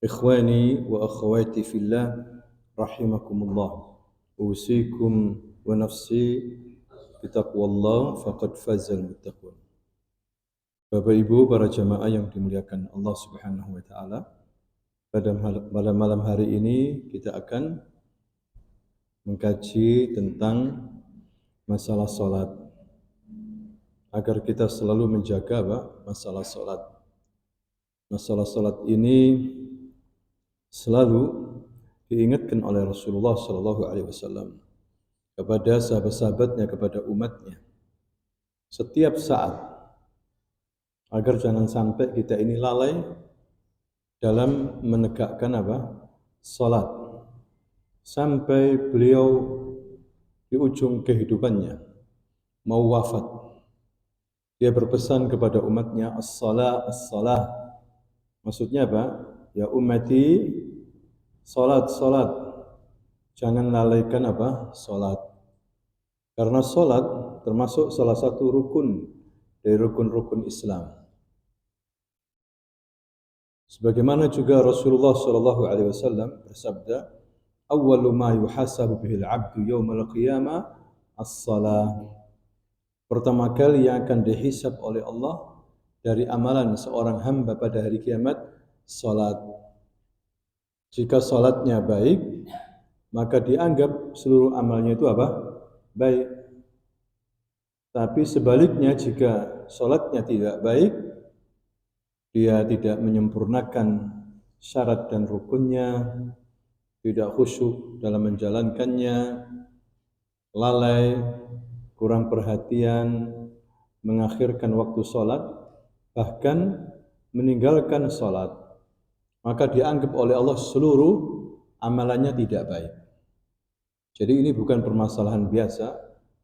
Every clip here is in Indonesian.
Ikhwani wa akhwati fillah rahimakumullah. Usikum wa nafsi bitaqwallah faqad fazal muttaqun. Bapak Ibu para jamaah yang dimuliakan Allah Subhanahu wa taala. Pada malam hari ini kita akan mengkaji tentang masalah salat. Agar kita selalu menjaga masalah salat. Masalah salat ini selalu diingatkan oleh Rasulullah SAW kepada sahabat-sahabatnya, kepada umatnya setiap saat, agar jangan sampai kita ini lalai dalam menegakkan salat sampai beliau di ujung kehidupannya mau wafat. Dia berpesan kepada umatnya, as-salah, as-salah. Maksudnya apa? Ya ummati, salat, salat. Jangan lalaikan salat. Karena salat termasuk salah satu rukun dari rukun-rukun Islam. Sebagaimana juga Rasulullah SAW bersabda, "Awwalu ma yuhasabu bihil 'abdu yaumal qiyamah as-salah." Pertama kali yang akan dihisab oleh Allah dari amalan seorang hamba pada hari kiamat, salat. Jika salatnya baik, maka dianggap seluruh amalnya itu baik. Tapi sebaliknya, jika salatnya tidak baik, dia tidak menyempurnakan syarat dan rukunnya, tidak khusyuk dalam menjalankannya, lalai, kurang perhatian, mengakhirkan waktu salat, bahkan meninggalkan salat, maka dianggap oleh Allah seluruh amalannya tidak baik. Jadi ini bukan permasalahan biasa,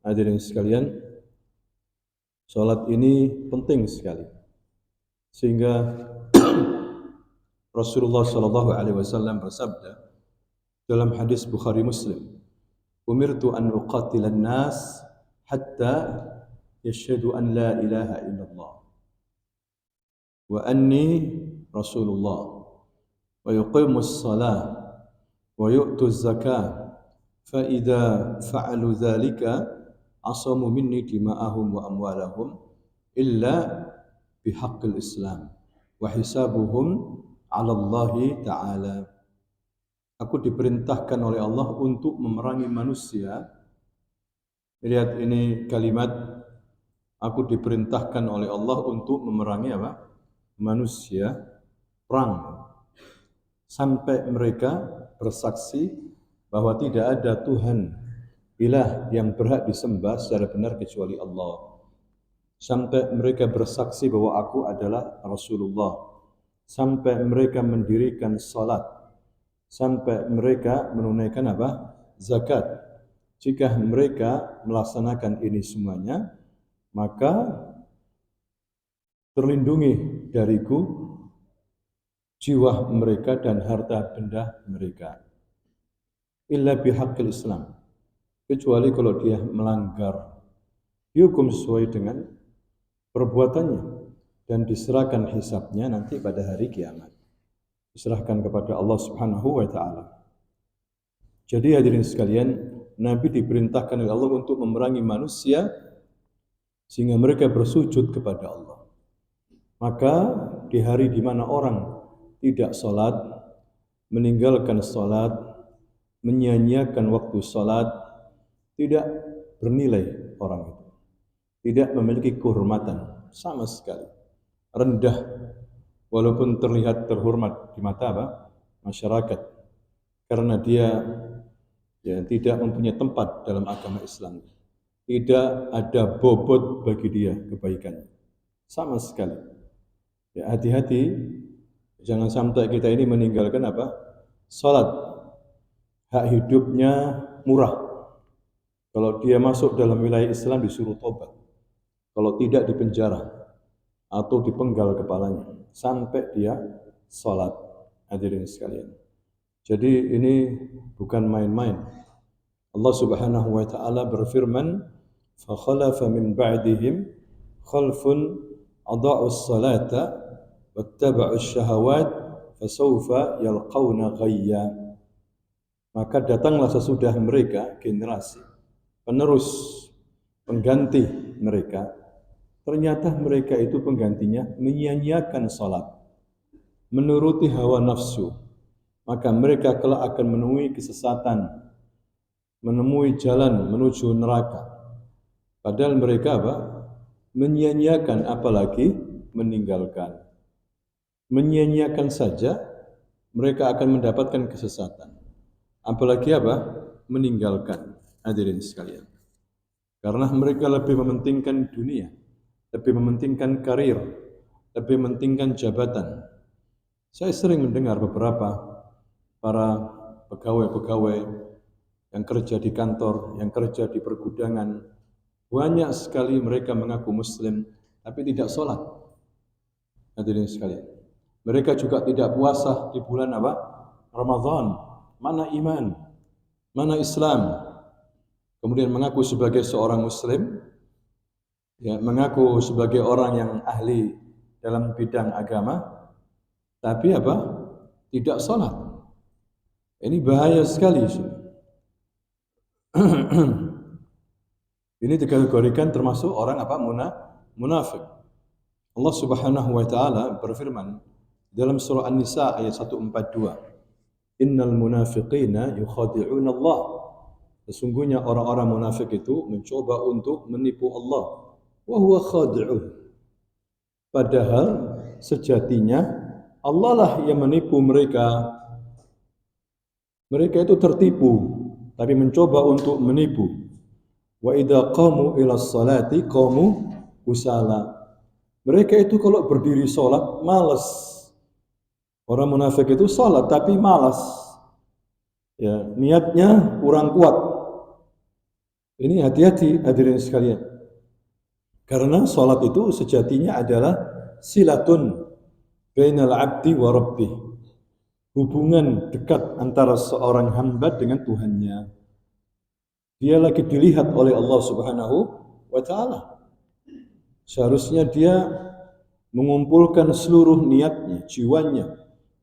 hadirin sekalian. Salat ini penting sekali, sehingga Rasulullah SAW bersabda dalam hadis Bukhari Muslim, "Umirtu an uqatilan nas hatta yashhadu an la ilaha illallah wa anni Rasulullah wa yuqimus salah wa yu'tuz zakah fa idza fa'alu dzalika asamu minni dima'ahum wa amwalahum illa bihaqqil Islam wa hisabuhum 'ala Allah Ta'ala." Aku diperintahkan oleh Allah untuk memerangi manusia. Lihat ini kalimat, aku diperintahkan oleh Allah untuk memerangi manusia, perang, sampai mereka bersaksi bahwa tidak ada Tuhan ilah yang berhak disembah secara benar kecuali Allah. Sampai mereka bersaksi bahwa aku adalah Rasulullah. Sampai mereka mendirikan salat. Sampai mereka menunaikan zakat. Jika mereka melaksanakan ini semuanya, maka terlindungi dariku jiwa mereka dan harta benda mereka. Illa bihaqqil Islam. Kecuali kalau dia melanggar, dihukum sesuai dengan perbuatannya dan diserahkan hisabnya nanti pada hari kiamat. Diserahkan kepada Allah Subhanahu wa taala. Jadi hadirin sekalian, Nabi diperintahkan oleh Allah untuk memerangi manusia sehingga mereka bersujud kepada Allah. Maka di hari di mana orang tidak salat, meninggalkan salat, menyia-nyiakan waktu salat, tidak bernilai orang itu. Tidak memiliki kehormatan sama sekali. Rendah, walaupun terlihat terhormat di mata masyarakat, karena dia tidak mempunyai tempat dalam agama Islam. Tidak ada bobot bagi dia kebaikan sama sekali. Ya, hati-hati, jangan sampai kita ini meninggalkan salat. Hak hidupnya murah. Kalau dia masuk dalam wilayah Islam disuruh tobat. Kalau tidak dipenjara atau dipenggal kepalanya sampai dia salat. Hadirin sekalian. Jadi ini bukan main-main. Allah Subhanahu wa taala berfirman, "Fa khalafa min ba'dihim khalfun adha'us salata wattaba'us syahawat fasawfa yalqawna ghayya. Maka datanglah sesudah mereka generasi penerus pengganti mereka. Ternyata mereka itu penggantinya menyia-nyiakan salat, menuruti hawa nafsu. Maka mereka kelak akan menemui kesesatan, menemui jalan menuju neraka. Padahal mereka apa? Menyia-nyiakan, apalagi meninggalkan. Menyia-nyiakan saja mereka akan mendapatkan kesesatan. Apalagi apa? Meninggalkan. Hadirin sekalian. Karena mereka lebih mementingkan dunia, lebih mementingkan karir, lebih mementingkan jabatan. Saya sering mendengar beberapa para pegawai-pegawai yang kerja di kantor, yang kerja di pergudangan, banyak sekali mereka mengaku Muslim, tapi tidak sholat. Hadirin sekalian. Mereka juga tidak puasa di bulan apa? Ramadan. Mana iman? Mana Islam? Kemudian mengaku sebagai seorang Muslim, ya, mengaku sebagai orang yang ahli dalam bidang agama, tapi apa? Tidak sholat. Ini bahaya sekali. Ini dikategorikan termasuk orang apa? Munafik. Allah Subhanahu wa taala berfirman dalam surah An-Nisa ayat 142, "Innal munafiqina yukhadi'una Allah." Sesungguhnya orang-orang munafik itu mencoba untuk menipu Allah. Wa huwa khadi'uh. Padahal sejatinya Allah lah yang menipu mereka. Mereka itu tertipu, tapi mencoba untuk menipu. Wa idza qamu ila sholati qamu kusala. Mereka itu kalau berdiri sholat malas. Orang munafik itu sholat tapi malas. Ya, niatnya kurang kuat. Ini hati-hati hadirin sekalian. Karena sholat itu sejatinya adalah silatun bainal abdi wa rabbih. Hubungan dekat antara seorang hamba dengan Tuhannya. Dia lagi dilihat oleh Allah Subhanahu wa taala. Seharusnya dia mengumpulkan seluruh niatnya, jiwanya,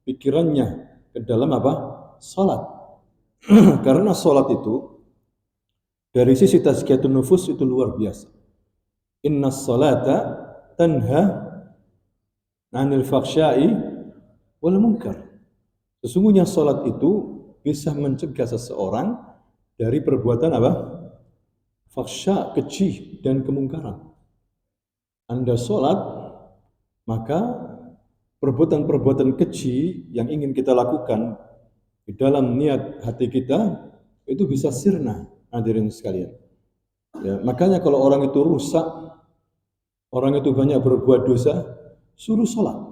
pikirannya ke dalam apa? Salat. Karena salat itu dari sisi tazkiyatun nufus itu luar biasa. Inna salata tanha 'anil fakhsya'i wal munkar. Sesungguhnya salat itu bisa mencegah seseorang dari perbuatan apa? Fakhsya, keji dan kemungkaran. Anda sholat, maka perbuatan-perbuatan keji yang ingin kita lakukan di dalam niat hati kita itu bisa sirna, hadirin sekalian. Ya, makanya kalau orang itu rusak, orang itu banyak berbuat dosa, suruh sholat.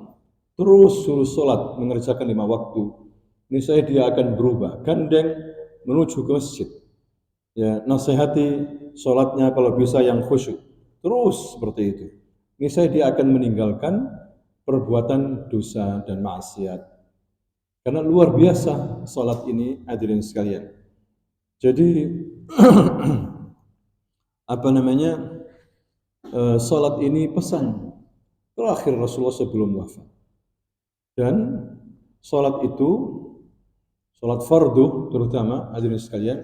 Terus suruh sholat, mengerjakan 5 waktu. Niscaya dia akan berubah, gandeng menuju ke masjid. Ya, nasihati sholatnya kalau bisa yang khusyuk. Terus seperti itu. Niscaya dia akan meninggalkan perbuatan dosa dan maksiat. Karena luar biasa sholat ini, hadirin sekalian. Jadi apa namanya? Sholat ini pesan terakhir Rasulullah sebelum wafat. Dan sholat itu, sholat fardu terutama, hadirin sekalian,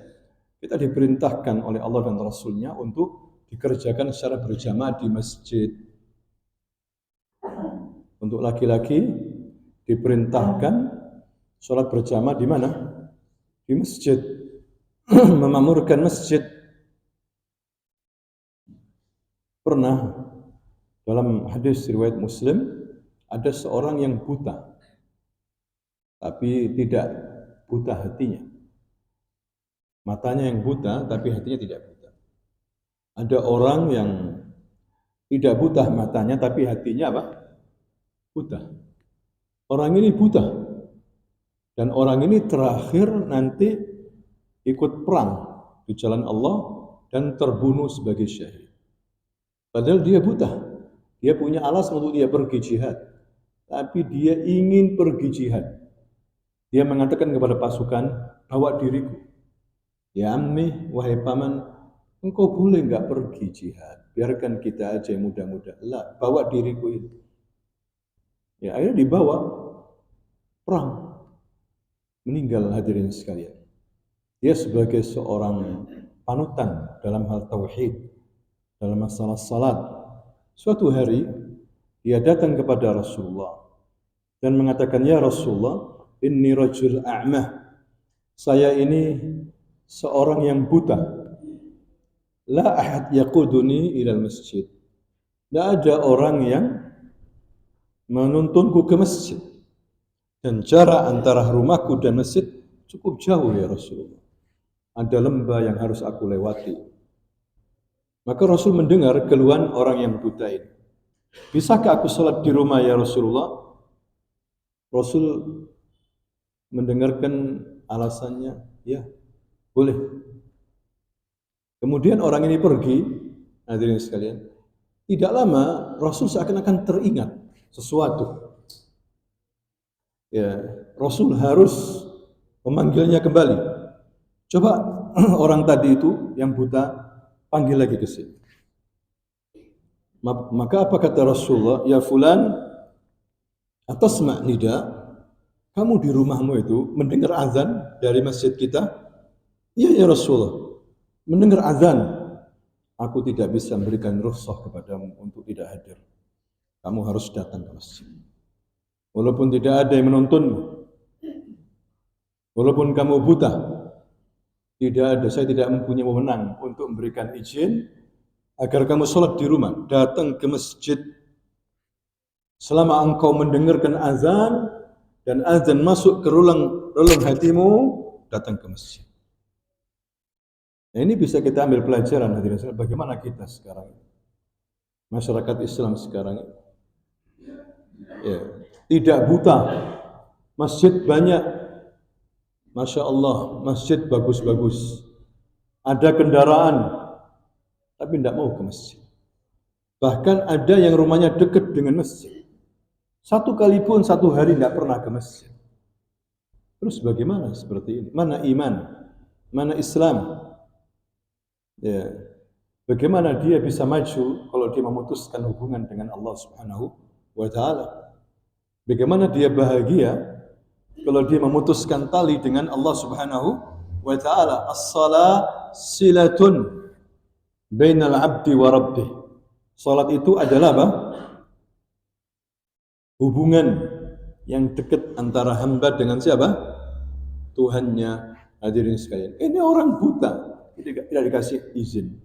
kita diperintahkan oleh Allah dan Rasulnya untuk dikerjakan secara berjamaah di masjid. Untuk laki-laki diperintahkan sholat berjamaah di mana? Di masjid. Memakmurkan masjid. Pernah dalam hadis riwayat Muslim ada seorang yang buta, tapi tidak buta hatinya. Matanya yang buta, tapi hatinya tidak buta. Ada orang yang tidak buta matanya, tapi hatinya apa? Buta. Orang ini buta. Dan orang ini terakhir nanti ikut perang di jalan Allah dan terbunuh sebagai syahid. Padahal dia buta. Dia punya alasan untuk dia pergi jihad. Tapi dia ingin pergi jihad. Dia mengatakan kepada pasukan, bawa diriku. Ya ammi, wahai paman, engkau boleh enggak pergi jihad. Biarkan kita aja yang muda-muda. Lah, bawa diriku ini. Ya, akhirnya dibawa. perang, meninggal hadirin sekalian. Dia sebagai seorang panutan dalam hal tauhid, dalam masalah salat. Suatu hari dia datang kepada Rasulullah dan mengatakan, "Ya Rasulullah, inni rajul a'mah." Saya ini seorang yang buta. La ahad yaquduni ilal masjid. Tidak ada orang yang menuntunku ke masjid. Dan jarak antara rumahku dan masjid cukup jauh ya Rasulullah. Ada lembah yang harus aku lewati. Maka Rasul mendengar keluhan orang yang buta ini. Bisakah aku sholat di rumah ya Rasulullah? Rasul mendengarkan alasannya, ya boleh. Kemudian orang ini pergi, hadirin sekalian. Tidak lama Rasul seakan-akan teringat sesuatu. Ya, Rasul harus memanggilnya kembali. Coba orang tadi itu yang buta panggil lagi ke sini. Maka apa kata Rasulullah? Ya fulan, atasma' nida, kamu di rumahmu itu mendengar azan dari masjid kita? Iya ya Rasulullah, mendengar azan. Aku tidak bisa memberikan rukhsah kepadamu untuk tidak hadir. Kamu harus datang ke masjid. Walaupun tidak ada yang menontonmu, walaupun kamu buta, saya tidak mempunyai wewenang untuk memberikan izin agar kamu sholat di rumah. Datang ke masjid. Selama engkau mendengarkan azan dan azan masuk ke relung hatimu, datang ke masjid. Nah, ini bisa kita ambil pelajaran hadirin, bagaimana kita sekarang, masyarakat Islam sekarang, ya, tidak buta, masjid banyak, masya Allah, masjid bagus-bagus, ada kendaraan, tapi tidak mau ke masjid. Bahkan ada yang rumahnya dekat dengan masjid, satu kali pun satu hari tidak pernah ke masjid. Terus bagaimana seperti ini? Mana iman? Mana Islam? Ya, bagaimana dia bisa maju kalau dia memutuskan hubungan dengan Allah Subhanahu wa Ta'ala? Bagaimana dia bahagia kalau dia memutuskan tali dengan Allah Subhanahu wa Ta'ala? As-salat silatun bainal abdi wa rabbih. Salat itu adalah apa? Hubungan yang dekat antara hamba dengan siapa? Tuhannya. Hadirin sekalian, ini orang buta, tidak dikasih izin.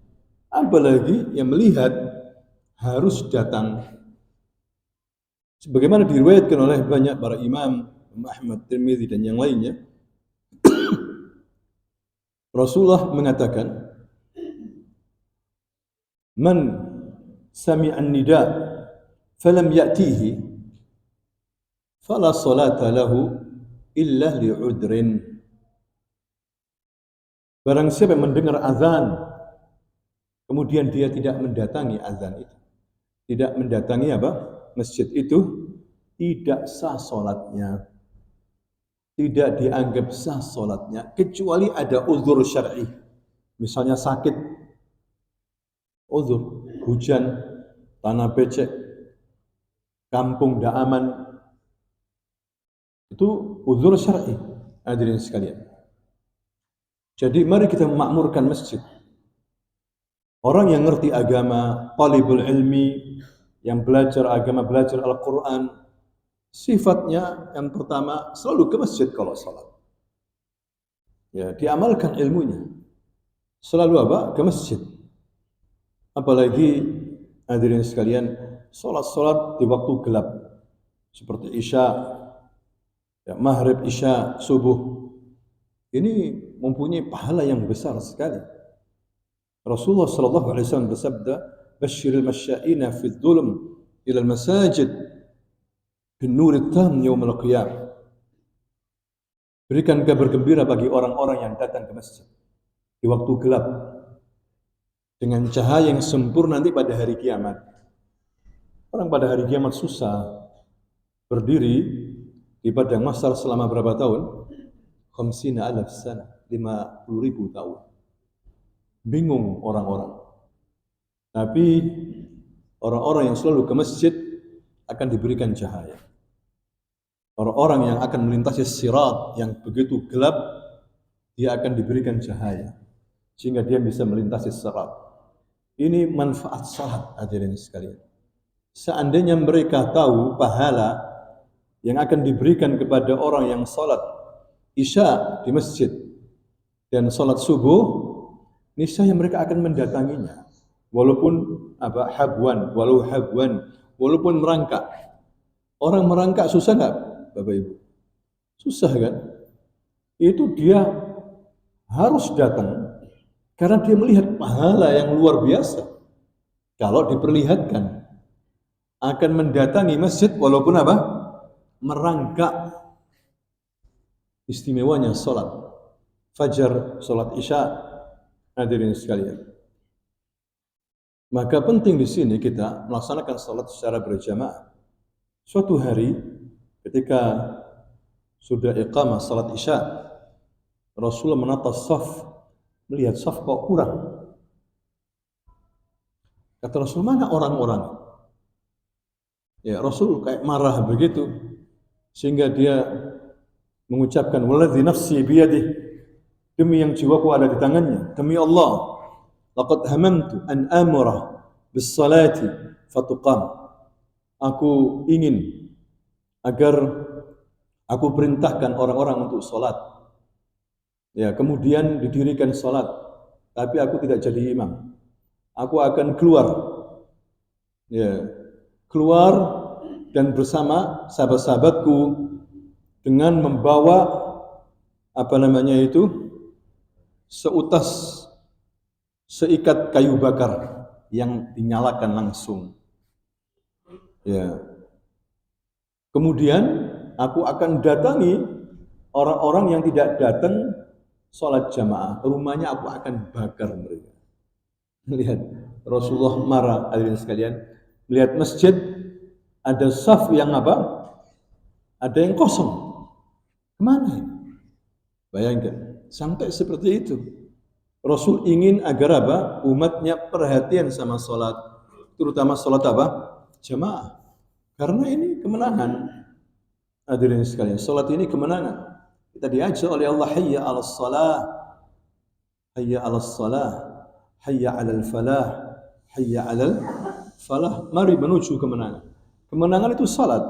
Apalagi yang melihat harus datang. Sebagaimana diriwayatkan oleh banyak para imam, Ahmad, Tirmidzi dan yang lainnya, Rasulullah mengatakan, "Man sami'an nida falam ya'tihi fala salata lahu illa li'udrin." Barang siapa yang mendengar azan, kemudian dia tidak mendatangi azan itu, tidak mendatangi apa? Masjid itu, tidak sah salatnya. Tidak dianggap sah salatnya kecuali ada uzur syar'i. Misalnya sakit, uzur, hujan, tanah becek, kampung tidak aman. Itu uzur syar'i, hadirin sekalian. Jadi mari kita memakmurkan masjid. Orang yang ngerti agama, talibul ilmi, yang belajar agama, belajar Al-Quran, sifatnya yang pertama selalu ke masjid kalau salat. Ya, diamalkan ilmunya. Selalu apa? Ke masjid. Apalagi hadirin sekalian, salat-salat di waktu gelap seperti Isya, ya, Maghrib, Isya, Subuh. Ini mempunyai pahala yang besar sekali. Rasulullah sallallahu alaihi wasallam bersabda, "Basyiril masya'ina fi dzulm ila al-masajid bin nuril tam yaumil qiyamah." Berikan kabar gembira bagi orang-orang yang datang ke masjid di waktu gelap dengan cahaya yang sempurna nanti pada hari kiamat. Orang pada hari kiamat susah berdiri di padang mahsyar selama berapa tahun? 50,000 sana, 50.000 tahun. Bingung orang-orang. Tapi orang-orang yang selalu ke masjid akan diberikan cahaya. Orang-orang yang akan melintasi sirat yang begitu gelap, dia akan diberikan cahaya sehingga dia bisa melintasi sirat. Ini manfaat salat, hadirin sekalian. Seandainya mereka tahu pahala yang akan diberikan kepada orang yang salat Isya di masjid dan salat subuh, niscaya mereka akan mendatanginya. Walaupun walaupun merangkak. Orang merangkak susah nggak, Bapak Ibu? Susah kan? Itu dia harus datang karena dia melihat pahala yang luar biasa. Kalau diperlihatkan, akan mendatangi masjid walaupun apa? Merangkak. Istimewanya sholat fajar, sholat isya, hadirin sekalian. Maka penting di sini kita melaksanakan sholat secara berjamaah. Suatu hari ketika sudah iqamah sholat isya, Rasulullah menata saf, melihat saf kok kurang. Kata Rasul, mana orang-orang? Ya, Rasul kayak marah begitu, sehingga dia mengucapkan, waladzi nafsi biyadih, demi yang jiwaku ada di tangannya, demi Allah, laqad hamamtu an amura bis salati fatuqam. Aku ingin agar aku perintahkan orang-orang untuk salat. Ya, kemudian didirikan salat, tapi aku tidak jadi imam. Aku akan keluar. Ya, keluar dan bersama sahabat-sahabatku dengan membawa seikat kayu bakar yang dinyalakan langsung. Ya. Kemudian aku akan datangi orang-orang yang tidak datang sholat jamaah. Rumahnya aku akan bakar mereka. Lihat, Rasulullah marah, hadirin sekalian. Melihat masjid ada saf yang apa? Ada yang kosong. Kemana ini? Bayangkan, sampai seperti itu. Rasul ingin agar apa? Umatnya perhatian sama sholat, terutama sholat apa? Jamaah. Karena ini kemenangan. Hadirin sekalian, sholat ini kemenangan. Kita diajak oleh Allah, hayya 'alas shalah, hayya 'alas shalah, hayya 'alal falah, hayya 'alal falah. Mari menuju kemenangan. Kemenangan itu sholat.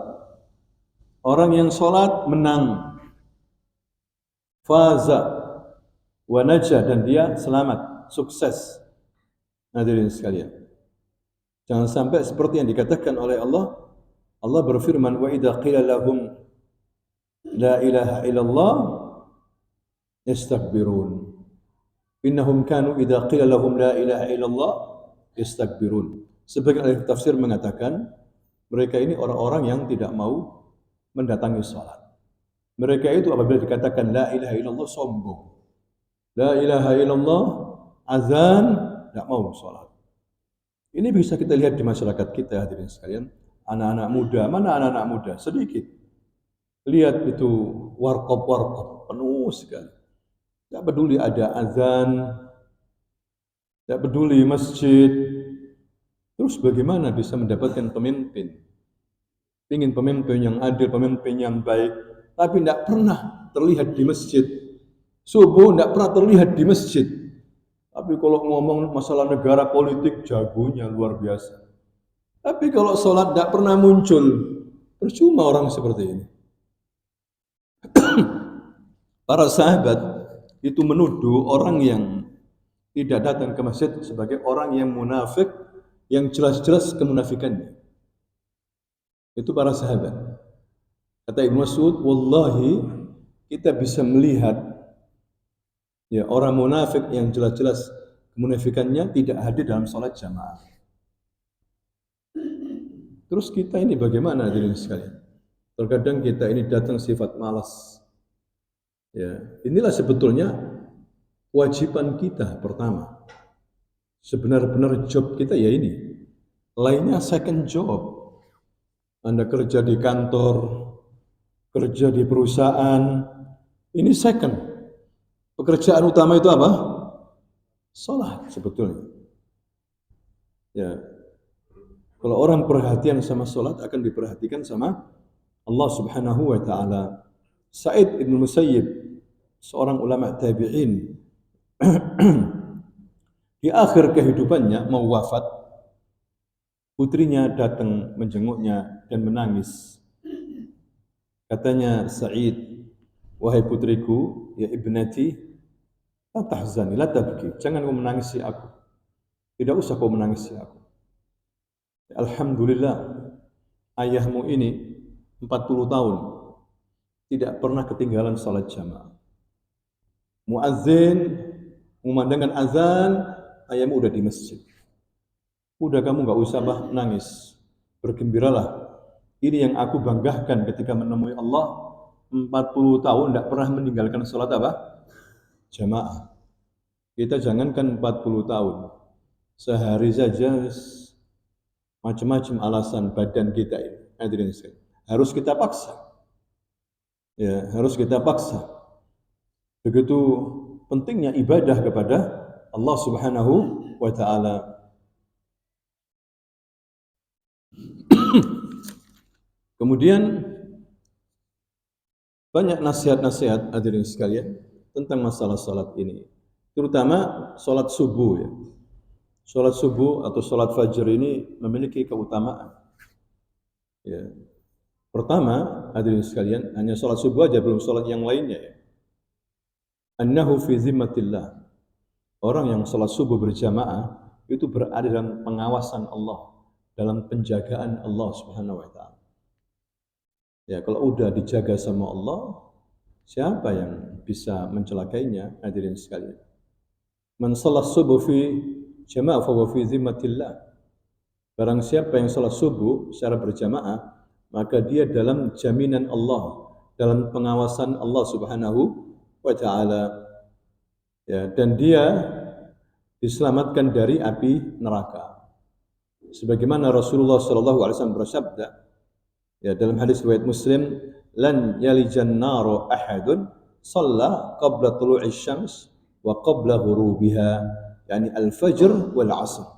Orang yang sholat menang. Faza wa najah, dan dia selamat, sukses. Hadirin sekalian, jangan sampai seperti yang dikatakan oleh Allah. Allah berfirman, wa idza qila lahum la ilaha illallah yastakbirun. Innahum kanu idza qila lahum la ilaha illallah yastakbirun. Sebagian ahli tafsir mengatakan mereka ini orang-orang yang tidak mau mendatangi salat. Mereka itu apabila dikatakan la ilaha illallah sombong. La ilaha illallah azan, tidak mau sholat. Ini bisa kita lihat di masyarakat kita, hadirin sekalian. Anak-anak muda, mana anak-anak muda? Sedikit. Lihat itu warkop penuh sekali. Tidak peduli ada azan, tidak peduli masjid. Terus bagaimana bisa mendapatkan pemimpin? Ingin pemimpin yang adil, pemimpin yang baik, tapi tidak pernah terlihat di masjid. Subuh tidak pernah terlihat di masjid. Tapi kalau ngomong masalah negara politik, jagonya luar biasa. Tapi kalau sholat tidak pernah muncul, percuma orang seperti ini. Para sahabat itu menuduh orang yang tidak datang ke masjid sebagai orang yang munafik, yang jelas-jelas kemunafikannya. Itu para sahabat. Kata Ibnu Mas'ud, wallahi kita bisa melihat ya orang munafik yang jelas-jelas kemunafikannya tidak hadir dalam sholat jamaah. Terus kita ini bagaimana hadirin sekalian? Terkadang kita ini datang sifat malas. Ya, inilah sebetulnya kewajiban kita pertama. Sebenar-benar job kita ya ini. Lainnya second job. Anda kerja di kantor, kerja di perusahaan, ini second. Pekerjaan utama itu apa? Salat sebetulnya. Ya. Kalau orang perhatian sama salat akan diperhatikan sama Allah Subhanahu wa taala. Sa'id bin Musayyib, seorang ulama tabi'in, di akhir kehidupannya mau wafat, putrinya datang menjenguknya dan menangis. Katanya Sa'id, wahai putriku, ya ibnati, la tahzani, la tabki, jangan kau menangisi aku. Tidak usah kau menangisi aku. Alhamdulillah, ayahmu ini 40 tahun tidak pernah ketinggalan salat jamaah. Muazzin memandangkan azan, ayahmu udah di masjid. Udah kamu nggak usah nangis, bergembiralah. Ini yang aku banggakan ketika menemui Allah. 40 tahun tidak pernah meninggalkan salat apa? Jamaah. Kita jangankan 40 tahun, sehari saja macam-macam alasan badan kita ini. Harus kita paksa. Ya, harus kita paksa. Begitu pentingnya ibadah kepada Allah Subhanahu wa taala. Kemudian banyak nasihat-nasihat hadirin sekalian tentang masalah salat ini. Terutama salat subuh ya. Salat subuh atau salat fajar ini memiliki keutamaan. Ya. Pertama, hadirin sekalian, hanya salat subuh aja, belum salat yang lainnya ya. Annahu fi zimmatillah. Orang yang salat subuh berjamaah itu berada dalam pengawasan Allah, dalam penjagaan Allah Subhanahu wa taala. Ya, kalau udah dijaga sama Allah, siapa yang bisa mencelakainya, hadirin sekalian? Man shalat subuh fi jamaah fa huwa fi zimmatillah. Barang siapa yang salat subuh secara berjamaah, maka dia dalam jaminan Allah, dalam pengawasan Allah Subhanahu wa taala. Ya, dan dia diselamatkan dari api neraka. Sebagaimana Rasulullah sallallahu alaihi wasallam bersabda, ya, dalam hadis riwayat Muslim, lan yalijan naru ahadun shalla qabla tulu'i syams wa qabla ghurubiha, yani al-fajr wal 'asr.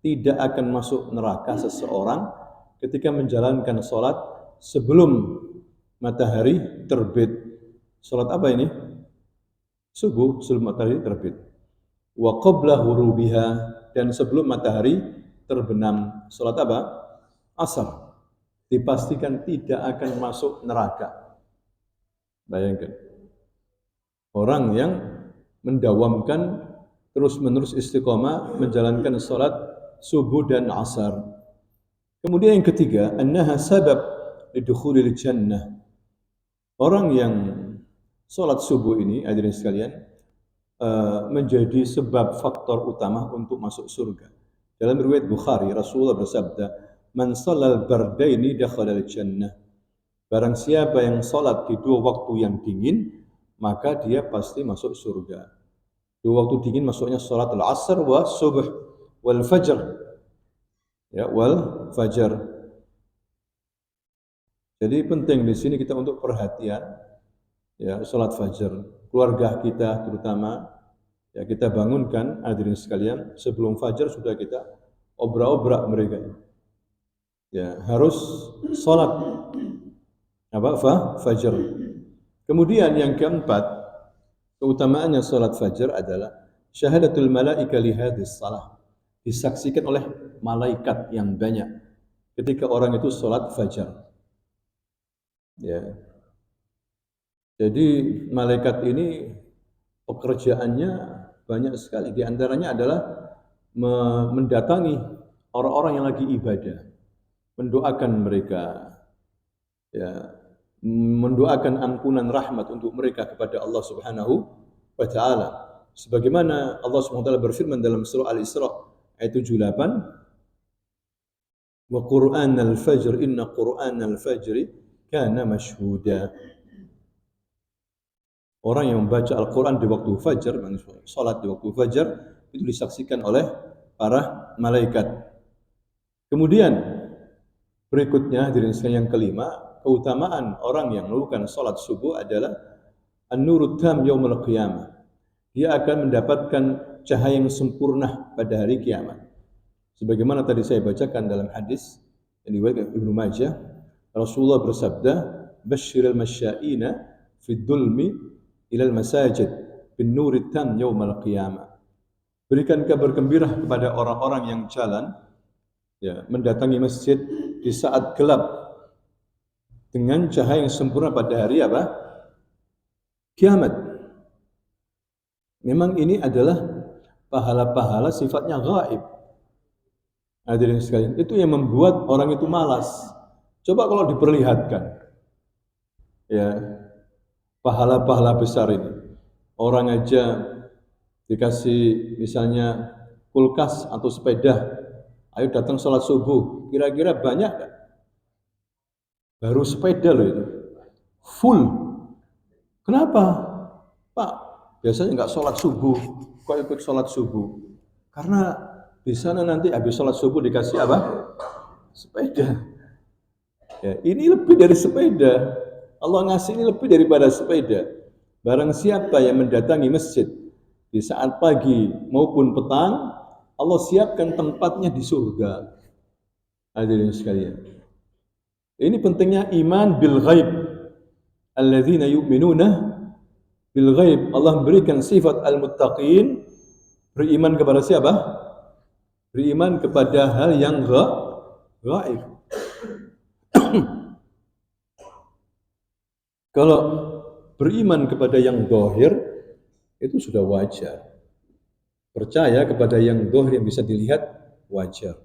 Tidak akan masuk neraka seseorang ketika menjalankan salat sebelum matahari terbit. Salat apa ini? Subuh, sebelum matahari terbit. Wa qabla ghurubiha, dan sebelum matahari terbenam. Salat apa? Asar. Dipastikan tidak akan masuk neraka. Bayangkan, orang yang mendawamkan terus-menerus istiqomah menjalankan salat subuh dan asar. Kemudian yang ketiga, annaha sabab lidukhulil jannah. Orang yang salat subuh ini, hadirin sekalian, menjadi sebab faktor utama untuk masuk surga. Dalam riwayat Bukhari, Rasulullah bersabda, man shalal bardaini dakhalal jannah. Barang siapa yang salat di dua waktu yang dingin, maka dia pasti masuk surga. Dua waktu dingin maksudnya salat al-asr wa subuh wal fajr. Ya, wal fajar. Jadi penting di sini kita untuk perhatian, ya, salat fajar. Keluarga kita terutama, ya, kita bangunkan hadirin sekalian sebelum fajar sudah kita obrak-obrak mereka. Ya, harus salat apa? Fajar. Kemudian yang keempat, keutamaannya salat fajar adalah syahadatul malaika li hadhis salah. Disaksikan oleh malaikat yang banyak ketika orang itu salat fajar. Ya. Jadi malaikat ini pekerjaannya banyak sekali. Di antaranya adalah mendatangi orang-orang yang lagi ibadah, mendoakan mereka, ya, mendoakan ampunan rahmat untuk mereka kepada Allah Subhanahu wa taala. Sebagaimana Allah Subhanahu wa taala berfirman dalam surah Al-Isra ayat 78, wa Qur'anal fajr inna Qur'anal fajri kana mashhuda. Orang yang membaca Al-Quran di waktu fajar, salat di waktu fajar, itu disaksikan oleh para malaikat. Kemudian berikutnya, hadirin sekalian, yang kelima, keutamaan orang yang melakukan salat subuh adalah an-nurut tam yaumul qiyamah. Dia akan mendapatkan cahaya yang sempurna pada hari kiamat. Sebagaimana tadi saya bacakan dalam hadis yang diriwayatkan Ibnu Majah, Rasulullah bersabda, "Basyiril masya'ina fid dulmi ilal masajid bin nuri tam yaumal qiyamah." Berikan kabar gembira kepada orang-orang yang jalan ya, mendatangi masjid di saat gelap dengan cahaya yang sempurna pada hari apa? Kiamat. Memang ini adalah pahala-pahala sifatnya gaib. Hadirin sekalian, itu yang membuat orang itu malas. Coba kalau diperlihatkan, ya, pahala-pahala besar ini. Orang aja dikasih misalnya kulkas atau sepeda, ayo datang sholat subuh, kira-kira banyak gak? Baru sepeda loh itu, full. Kenapa? Pak, biasanya nggak sholat subuh, kok ikut sholat subuh? Karena di sana nanti habis sholat subuh dikasih apa? Sepeda. Ya, ini lebih dari sepeda. Allah ngasih ini lebih daripada sepeda. Barang siapa yang mendatangi masjid di saat pagi maupun petang, Allah siapkan tempatnya di surga. Hadirin sekalian. Ini pentingnya iman bil ghaib. Alladzina yu'minuna bil ghaib. Allah memberikan sifat al-muttaqin, beriman kepada siapa? Beriman kepada hal yang gaib. Kalau beriman kepada yang zahir itu sudah wajar. Percaya kepada yang zahir yang bisa dilihat wajar.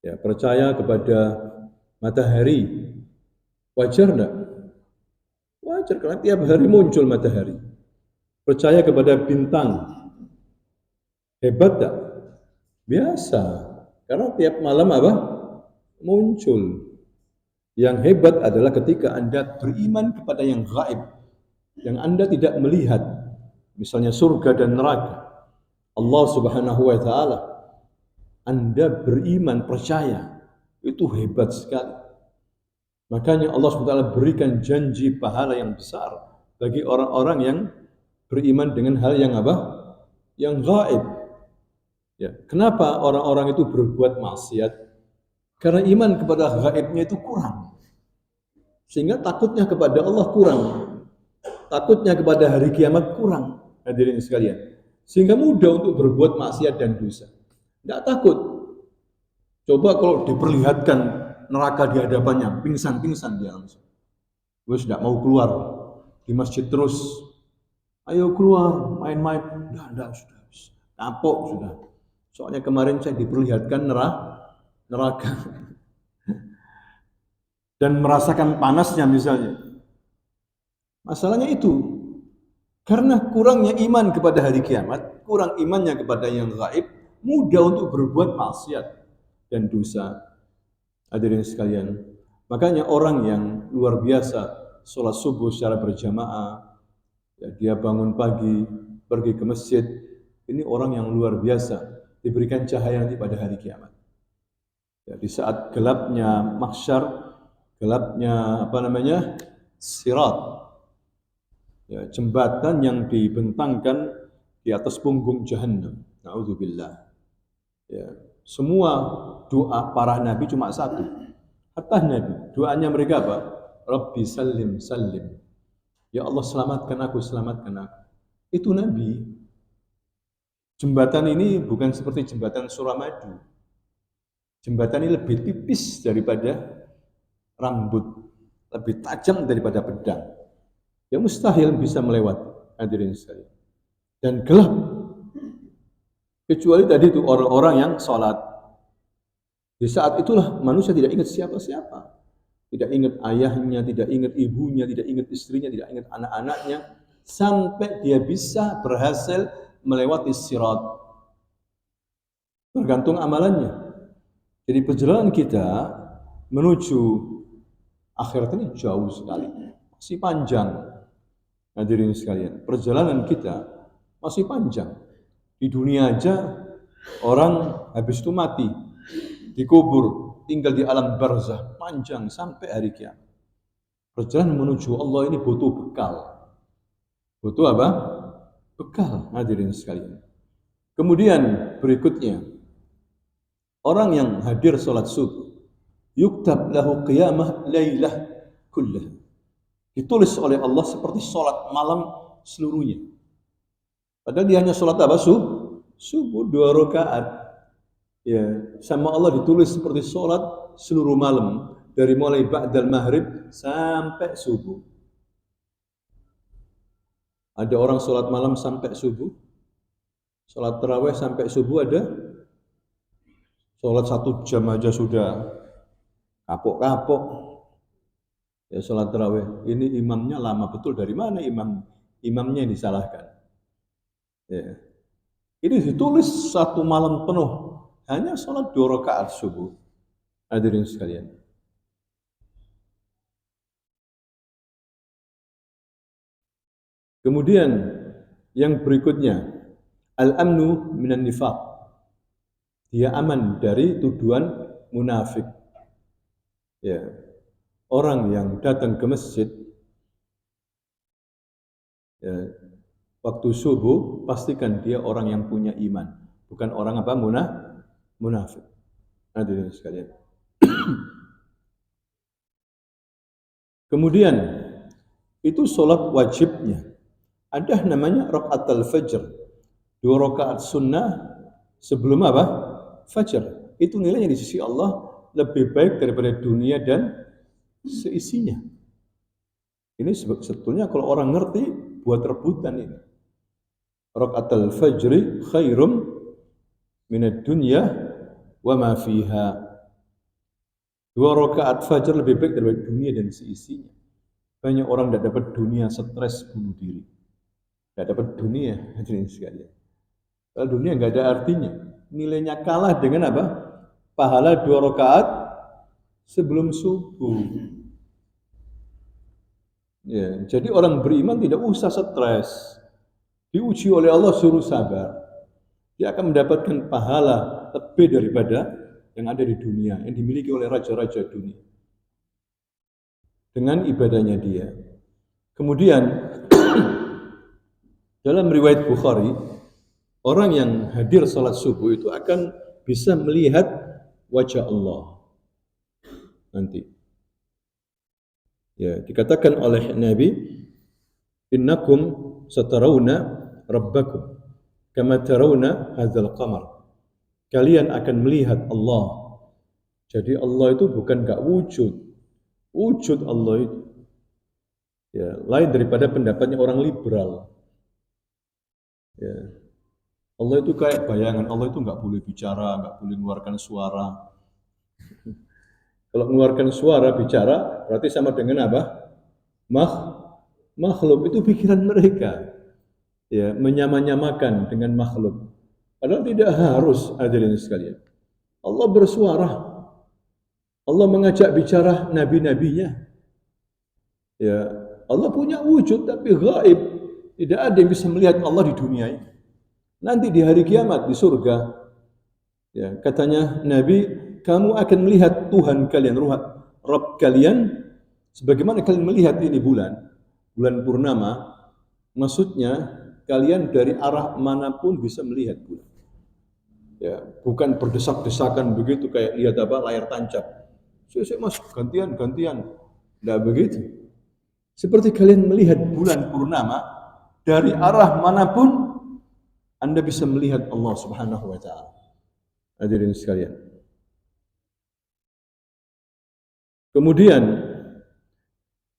Ya, percaya kepada matahari wajar enggak? Wajar karena tiap hari muncul matahari. Percaya kepada bintang hebat enggak? Biasa. Karena tiap malam apa? Muncul. Yang hebat adalah ketika Anda beriman kepada yang gaib, yang Anda tidak melihat, misalnya surga dan neraka, Allah Subhanahu wa Ta'ala. Anda beriman, percaya, itu hebat sekali. Makanya Allah SWT berikan janji pahala yang besar bagi orang-orang yang beriman dengan hal yang apa? Yang gaib. Ya, kenapa orang-orang itu berbuat maksiat? Karena iman kepada gaibnya itu kurang. Sehingga takutnya kepada Allah kurang. Takutnya kepada hari kiamat kurang. Hadirin sekalian. Sehingga mudah untuk berbuat maksiat dan dosa. Tidak takut. Coba kalau diperlihatkan neraka di hadapannya, pingsan dia langsung. Gue sudah mau keluar di masjid terus. Ayo keluar, main-main. Sudah. Kapok sudah. Soalnya kemarin saya diperlihatkan neraka. Dan merasakan panasnya misalnya. Masalahnya itu. Karena kurangnya iman kepada hari kiamat, kurang imannya kepada yang gaib, mudah untuk berbuat maksiat dan dosa. Hadirin sekalian. Makanya orang yang luar biasa sholat subuh secara berjamaah, ya, dia bangun pagi, pergi ke masjid, ini orang yang luar biasa, diberikan cahaya nanti pada hari kiamat. Ya, di saat gelapnya mahsyar, gelapnya sirat, ya, jembatan yang dibentangkan di atas punggung jahannam. Na'udzubillah. Ya, semua doa para nabi cuma satu. Hatta nabi, doanya mereka apa? Rabbi salim. Ya Allah selamatkan aku. Itu nabi. Jembatan ini bukan seperti jembatan Suramadu. Jembatan ini lebih tipis daripada rambut, lebih tajam daripada pedang. Ya mustahil bisa melewati, hadirin sekalian. Dan gelap. Kecuali tadi itu orang-orang yang sholat. Di saat itulah manusia tidak ingat siapa-siapa. Tidak ingat ayahnya, tidak ingat ibunya, tidak ingat istrinya, tidak ingat anak-anaknya. Sampai dia bisa berhasil melewati sirat. Tergantung amalannya. Jadi perjalanan kita menuju akhirat ini jauh sekali, masih panjang. Hadirin sekalian, perjalanan kita masih panjang. Di dunia aja orang habis itu mati, dikubur, tinggal di alam barzah, panjang sampai hari kiamat. Perjalanan menuju Allah ini butuh bekal. Butuh apa? Bekal, hadirin sekalian. Kemudian berikutnya, orang yang hadir sholat subuh, yuktab lahu qiyamah lailah kullah. Ditulis oleh Allah seperti sholat malam seluruhnya. Padahal dia hanya sholat apa? Subuh 2 rakaat. Ya, sama Allah ditulis seperti sholat seluruh malam dari mulai ba'dal maghrib sampai subuh. Ada orang sholat malam sampai subuh, sholat tarawih sampai subuh ada, sholat 1 jam aja sudah kapok-kapok. Ya sholat tarawih, ini imamnya lama betul, dari mana imamnya yang disalahkan? Ya. Ini ditulis 1 malam penuh, hanya sholat 2 rakaat subuh. Hadirin sekalian. Kemudian yang berikutnya, al-amnu minan nifaq. Dia aman dari tuduhan munafik. Ya. Orang yang datang ke masjid ya, waktu subuh, pastikan dia orang yang punya iman, bukan orang apa? Munafik. Hadirin sekalian. Kemudian itu sholat wajibnya. Ada namanya rakaatul fajr. 2 rakaat sunnah sebelum apa? Fajar. Itu nilainya di sisi Allah lebih baik daripada dunia dan seisinya. Ini sebetulnya kalau orang ngerti buat rebutan ini. Rakaatul fajri khairum minad dunya wa ma fiha. 2 rakaat fajar lebih baik daripada dunia dan seisinya. Banyak orang tidak dapat dunia, stres, bunuh diri. Tidak dapat dunia, hadirin sekalian. Kalau dunia nggak ada artinya. Nilainya kalah dengan apa? Pahala 2 rakaat sebelum subuh. Ya, jadi orang beriman tidak usah stres. Diuji oleh Allah, suruh sabar. Dia akan mendapatkan pahala lebih daripada yang ada di dunia, yang dimiliki oleh raja-raja dunia. Dengan ibadahnya dia. Kemudian dalam riwayat Bukhari, orang yang hadir salat subuh itu akan bisa melihat wajah Allah nanti. Ya, dikatakan oleh Nabi, innakum satarawna rabbakum kama tarawna hadzal qamar. Kalian akan melihat Allah. Jadi Allah itu bukan enggak wujud. Wujud Allah itu. Ya, lain daripada pendapatnya orang liberal. Ya. Allah itu kayak bayangan, Allah itu enggak boleh bicara, enggak boleh mengeluarkan suara. Kalau mengeluarkan suara, bicara, berarti sama dengan apa? Makhluk itu pikiran mereka. Ya, menyamakan dengan makhluk. Padahal tidak harus, hadirin sekalian. Allah bersuara. Allah mengajak bicara nabi-nabinya. Ya, Allah punya wujud tapi gaib. Tidak ada yang bisa melihat Allah di dunia ini. Nanti di hari kiamat di surga, ya, katanya Nabi, kamu akan melihat Tuhan kalian, Rabb kalian, sebagaimana kalian melihat ini bulan purnama. Maksudnya kalian dari arah manapun bisa melihat bulan. Ya, bukan berdesak-desakan begitu kayak lihat apa layar tancap. Saya mas gantian. Tidak begitu. Seperti kalian melihat bulan purnama dari arah manapun, Anda bisa melihat Allah Subhanahu wa taala. Hadirin sekalian. Kemudian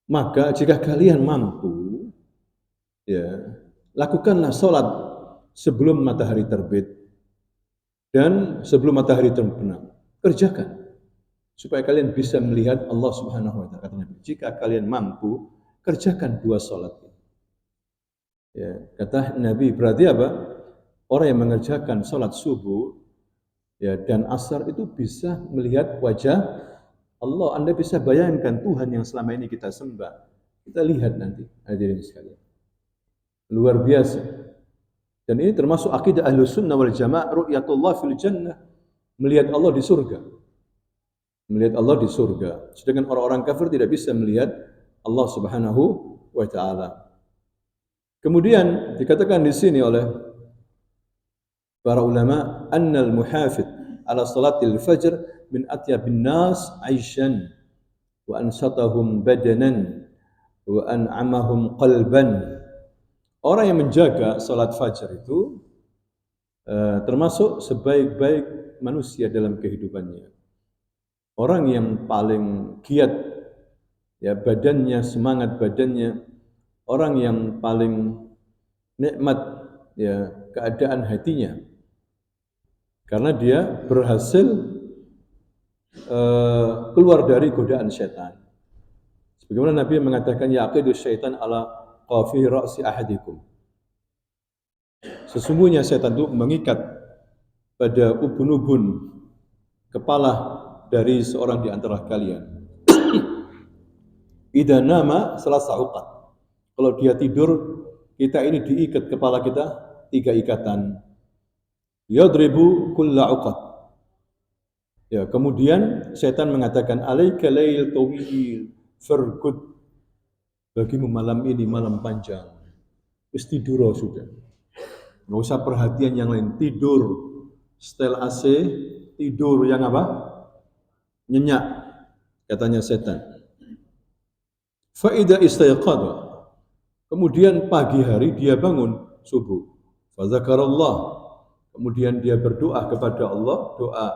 maka jika kalian mampu, ya, lakukanlah sholat sebelum matahari terbit dan sebelum matahari terbenam. Kerjakan supaya kalian bisa melihat Allah Subhanahu wa taala. Kata Nabi, jika kalian mampu, kerjakan 2 sholat. Ya, kata Nabi, berarti apa? Orang yang mengerjakan sholat subuh ya, dan asar itu bisa melihat wajah Allah. Anda bisa bayangkan Tuhan yang selama ini kita sembah. Kita lihat nanti, hadirin sekalian. Luar biasa. Dan ini termasuk akidah Ahlus Sunnah wal Jamaah, ru'yatullah fil jannah. Melihat Allah di surga. Melihat Allah di surga. Sedangkan orang-orang kafir tidak bisa melihat Allah Subhanahu wa taala. Kemudian dikatakan di sini oleh para ulama, annal muhafid ala salatil fajr min atyabin nas aishan wa ansatahum badanan wa an'amahum qalban. Orang yang menjaga salat fajar itu termasuk sebaik-baik manusia dalam kehidupannya. Orang yang paling giat, ya badannya, semangat badannya, orang yang paling nikmat ya keadaan hatinya, karena dia berhasil keluar dari godaan setan. Sebagaimana Nabi mengatakan, yaqidu syaitan ala qafi ra'si ahadikum. Sesungguhnya setan itu mengikat pada ubun-ubun kepala dari seorang di antara kalian. Idza nama salasa uqad. Kalau dia tidur, kita ini diikat kepala kita 3 ikatan. Yadribu kulla uqad. Ya, kemudian setan mengatakan, alaika lail tawil farqud. Bagimu malam ini malam panjang. Wis tidur sudah. Enggak usah perhatian yang lain, tidur. Setel AC, tidur yang apa? Nyenyak, katanya setan. Fa idza istayqadha. Kemudian pagi hari dia bangun subuh. Fa zakarallah. Kemudian dia berdoa kepada Allah, doa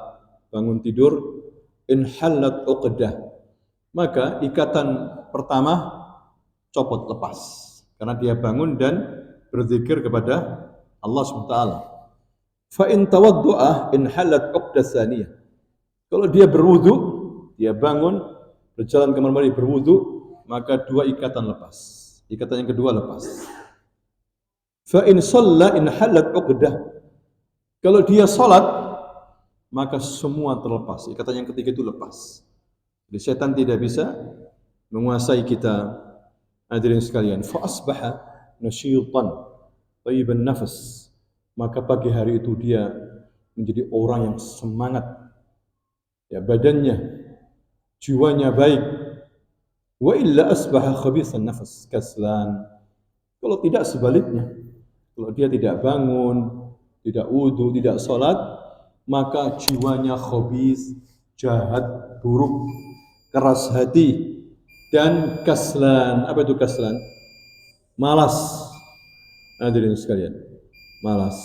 bangun tidur, in halat uqdah, maka ikatan pertama copot lepas karena dia bangun dan berzikir kepada Allah SWT. Fa in tawaddu'a in halat uqdah tsaniyah. Kalau dia berwudu, dia bangun berjalan ke kamar mandi berwudu, maka 2 ikatan lepas. Ikatan yang kedua lepas. Fa in shalla in halat uqdah. Kalau dia salat, maka semua terlepas. Ikatan yang ketiga itu lepas. Jadi setan tidak bisa menguasai kita. Hadirin sekalian, fa asbaha nasyitan thayyiban nafas. Maka pagi hari itu dia menjadi orang yang semangat. Ya, badannya, jiwanya baik. Wa illa asbaha khabithan nafas, kaslan. Kalau tidak sebaliknya, kalau dia tidak bangun, tidak wudu, tidak salat, maka jiwanya khabis, jahat, buruk, keras hati, dan kaslan. Apa itu kaslan? Malas. Hadirin sekalian, malas.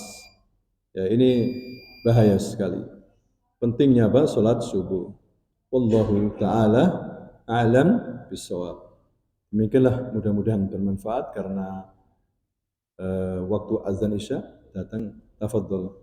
Ya, ini bahaya sekali. Pentingnya apa? Salat subuh. Wallahu ta'ala a'lam bissawab. Demikianlah, mudah-mudahan bermanfaat karena waktu azan isya datang. Tafadhol.